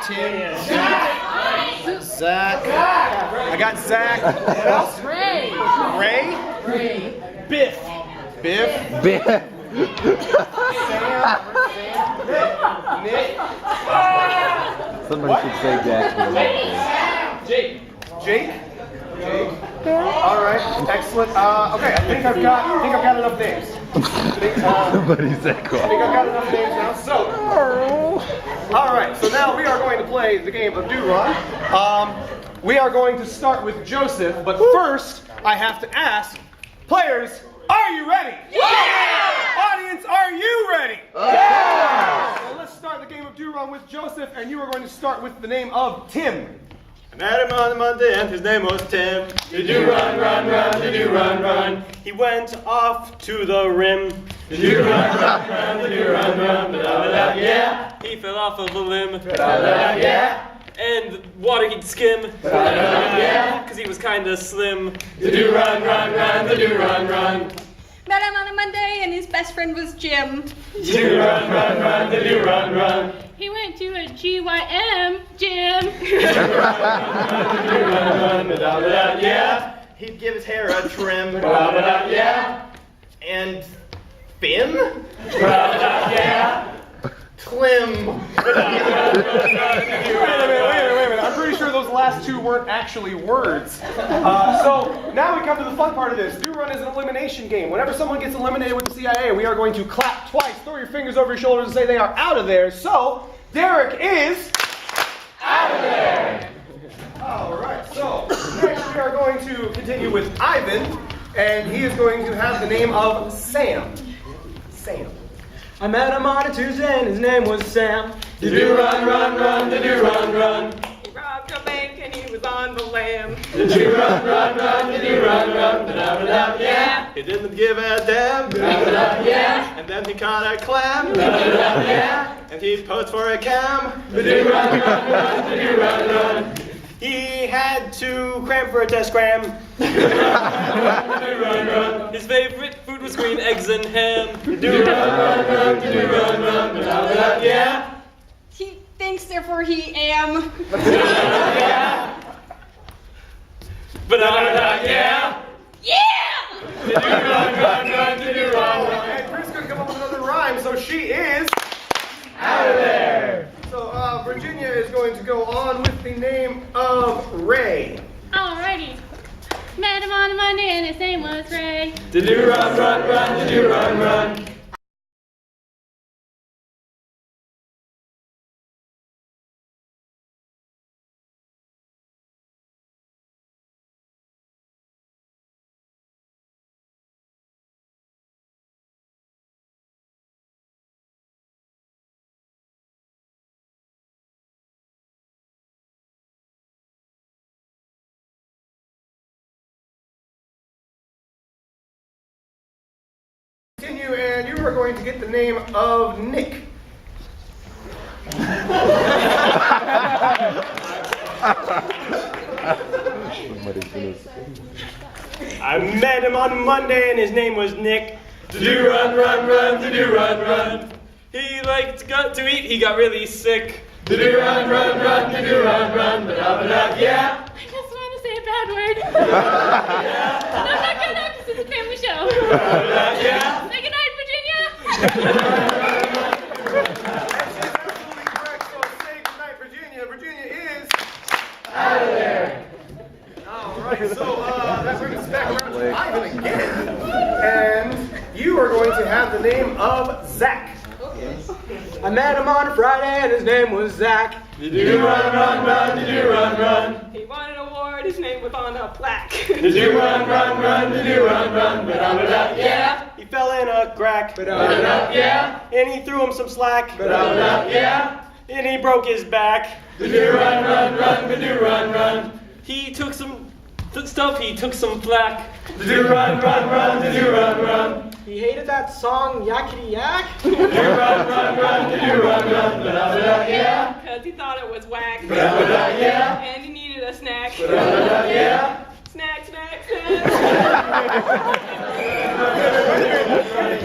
Tim. Zach. I got Zach. What else? Ray. Ray? Biff. Biff. Biff. Nick. Somebody should say Jack. Jake. All right, excellent. Okay, I think I've got enough names. Somebody said I think I've got enough names now. So, all right. So now we are going to play the game of Do-Run. We are going to start with Joseph, but first I have to ask, players, are you ready? Yeah! Audience, are you ready? Yeah! So let's start the game of Do-Run with Joseph, and you are going to start with the name of Tim. I met him on Monday and his name was Tim. Did you run, run, run, did you run, run? He went off to the rim. Did you run, run, run, did you run, run? Ba-da-ba-da, yeah. He fell off of a limb. Ba-da-ba-da, yeah. And water he'd skim. Ba-da-ba-da, yeah. Cause he was kinda slim. Did you run, run, run, did you run, run? Met him on a Monday and his best friend was Jim. Did you run, run, run, did you run, run? He went to a GYM gym. Did you run, run, ba-da-ba-da, yeah. He'd give his hair a trim. Ba-da-ba-da, yeah. And Finn? Ba-da-ba-da, yeah. Clem. Wait a minute. I'm pretty sure those last two weren't actually words. So now we come to the fun part of this. Do-Run is an elimination game. Whenever someone gets eliminated with the CIA, we are going to clap twice, throw your fingers over your shoulders and say they are out of there. So, Derek is out of there. All right, so next we are going to continue with Ivan, and he is going to have the name of Sam. Sam. I met him on a Tuesday and his name was Sam. Did you run, run, run, did you run, run? He robbed a bank and he was on the lam. Did you run, run, run, did you run, run? Ba-da-ba-da, yeah. He didn't give a damn. Ba-da-ba-da, yeah. And then he caught a clam. Ba-da-ba-da, yeah. And he posed for a cam. Did you run, run, run, did you run, run? He had to cram for a test cram. Did you run, run? His favorite food was green eggs and ham. Did you run, run, run, did you run, run? Ba-da-ba-da, yeah. He thinks, therefore he am. Yeah. Ba-da-ba-da, yeah. Yeah! Did you run, run, run, did you run, run? And Chris couldn't come up with another rhyme, so she is Out of there. So Virginia is going to go on with the name of Ray. Alrighty. Met him on a Monday and his name was Ray. Did you run, run, run, did you run, run? Continue, and you are going to get the name of Nick. I met him on Monday and his name was Nick. Did you run, run, run, did you run, run? He liked to eat, he got really sick. Did you run, run, run, did you run, run? Ba-da-ba-da, yeah. I just want to say a bad word. Yeah. And I'm not gonna because it's a family show. Ba-da-ba-da, yeah. Say goodnight, Virginia. Absolutely correct, so say goodnight, Virginia. Virginia is Out of there. Alright, so that brings us back around to Ivan again. And you are going to have the name of Zach. I met him on a Friday and his name was Zach. Did you run, run, run, did you run, run? He won an award, his name was on a plaque. Did you run, run, run, did you run, run? Ba-da-ba-da, yeah. He fell in a crack. Ba-da-ba-da, yeah. And he threw him some slack. Ba-da-ba-da, yeah. And he broke his back. Did you run, run, run, did you run, run? He took some stuff, he took some flack. Did you run, run, run, did you run, run? He hated that song, Yakety Yak. Did you run, run, run, did you run, run? Ba-da-ba-da, yeah. Because he thought it was whack. Ba-da-ba-da, yeah. And he needed a snack. Ba-da-ba-da, yeah. Snack, snack, snack.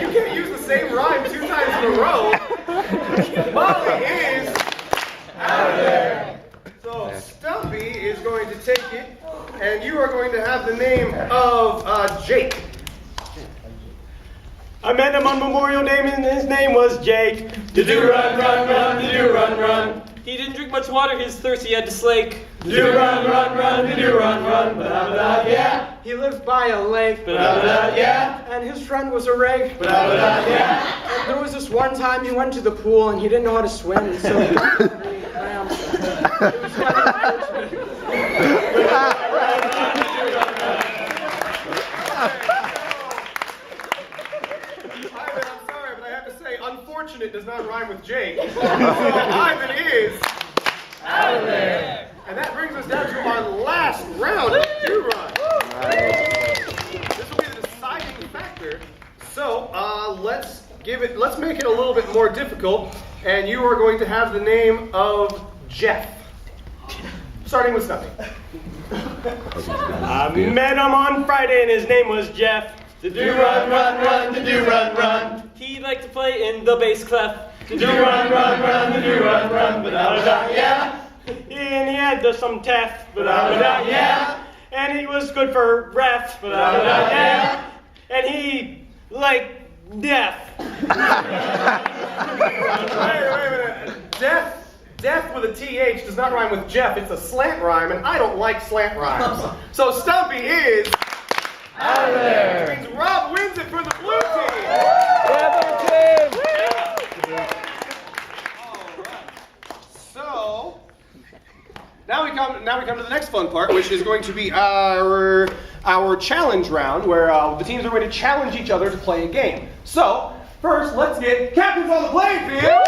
You can't use the same rhyme 2 times in a row. Molly is Out of there. And you are going to have the name of Jake. I met him on Memorial Day and his name was Jake. Do run, run, run, do run, run. He didn't drink much water, his thirst he had to slake. Do run, run, run, do run, run. Ba-da-ba-da, yeah. He lived by a lake, Ba-da-ba-da, yeah. and his friend was a rake. Ba-da-ba-da, yeah. And there was this one time he went to the pool and he didn't know how to swim, and so he got really cramped. It was kind of unfortunate. Ivan, I'm sorry, but I have to say, unfortunate does not rhyme with Jake. So Ivan is out of there. And that brings us down to our last round of Do Run. This will be the deciding factor. So let's make it a little bit more difficult. And you are going to have the name of Jeff. Starting with Snuffy. I met him on Friday and his name was Jeff. Do run, run, run, do run, run. He liked to play in the bass clef. Do run, run, run, do run, run. Ba-da-ba-da, yeah. And he had some teeth. Ba-da-ba-da, yeah. And he was good for ref. Ba-da-ba-da, yeah. And he like deaf. Wait a minute. Deaf with a TH does not rhyme with Jeff. It's a slant rhyme, and I don't like slant rhymes. So Stumpy is out of there. Which means Rob wins it for the blue team. So now we come to the next fun part, which is going to be our challenge round, where the teams are going to challenge each other to play a game. So first, let's get captains on the playing field.